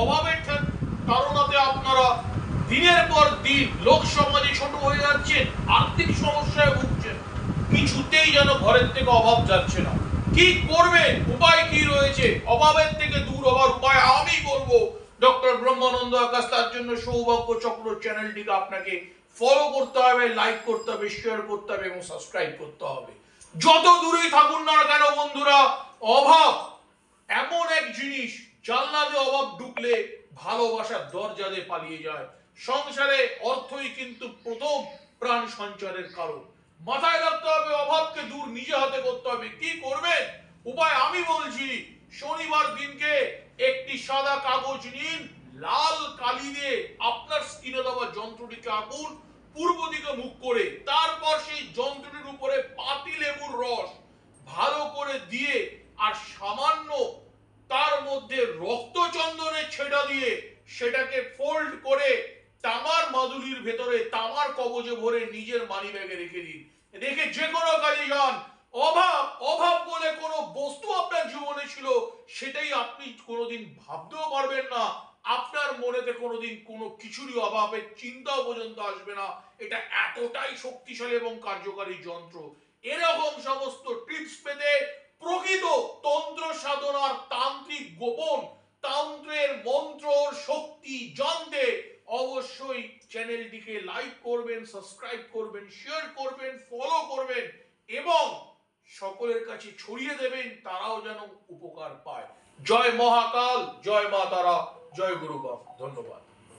অভাবের কারণে আপনারা দিনের পর দিন লোক সমাজে ছোট হয়ে যাচ্ছেন, আর্থিক সমস্যায় ভুগছেন, কিছুতেই যেন ঘরের থেকে অভাব যাচ্ছে না। কি করবেন, উপায় কি রয়েছে অভাবের থেকে দূর হওয়ার উপায় আমি বলবো ডক্টর ব্রহ্মানন্দ আকাশ। তার জন্য সৌভাগ্য চক্র চ্যানেলটিকে আপনাকে ফলো করতে হবে, লাইক করতে হবে, শেয়ার করতে হবে এবং সাবস্ক্রাইব করতে হবে। যত দূরেই থাকুন না কেন বন্ধুরা, অভাব এমন এক জিনিস, জানলা দিয়ে অভাব ঢুকলে ভালোবাসার দরজা দিয়ে পালিয়ে যায়। সংসারে অর্থই কিন্তু প্রথম প্রাণ সঞ্চারের কারণ। মাথায় রাখতে হবে, অভাবকে দূর নিজে হাতে করতে হবে। কি করবেন, উপায় আমি বলছি। শনিবার দিনকে একটি সাদা কাগজ নিন, লাল কালি দিয়ে আপনার স্কিনে দেওয়া যন্ত্রটিকে আঁকুন পূর্ব দিকে মুখ করে। তারপর সেই যন্ত্রটির উপরে পাতি লেবুর রস ভালো করে দিয়ে আর সামান্য তার মধ্যে রক্তচন্দনের ছেটা দিয়ে সেটাকে ফোল্ড করে তামার মাদুলির ভেতরে তামার কবজে ভরে নিজের মানি ব্যাগে রেখে দিন। রেখে যে কোনো কাজে যান। অভাব অভাব বলে কোনো বস্তু আপনার জীবনে ছিল সেটাই আপনি কোনোদিন ভাবতেও পারবেন না। আপনার মনেতে কোনোদিন কোনো কিছুরই অভাবের চিন্তাও পর্যন্ত আসবে না। এটা এতটাই শক্তিশালী এবং কার্যকারী যন্ত্র। এরকম সমস্ত টিপস পেতে, প্রকৃত তন্ত্র সাধনার তান্ত্রিক গোপন তন্ত্রের মন্ত্র শক্তি জানতে অবশ্যই চ্যানেলটিকে লাইক করবেন, সাবস্ক্রাইব করবেন, শেয়ার করবেন, ফলো করবেন এবং সকলের কাছে ছড়িয়ে দেবেন, তারাও যেন উপকার পায়। জয় মহাকাল, জয় মা তারা, জয় গুরু বাপ। ধন্যবাদ।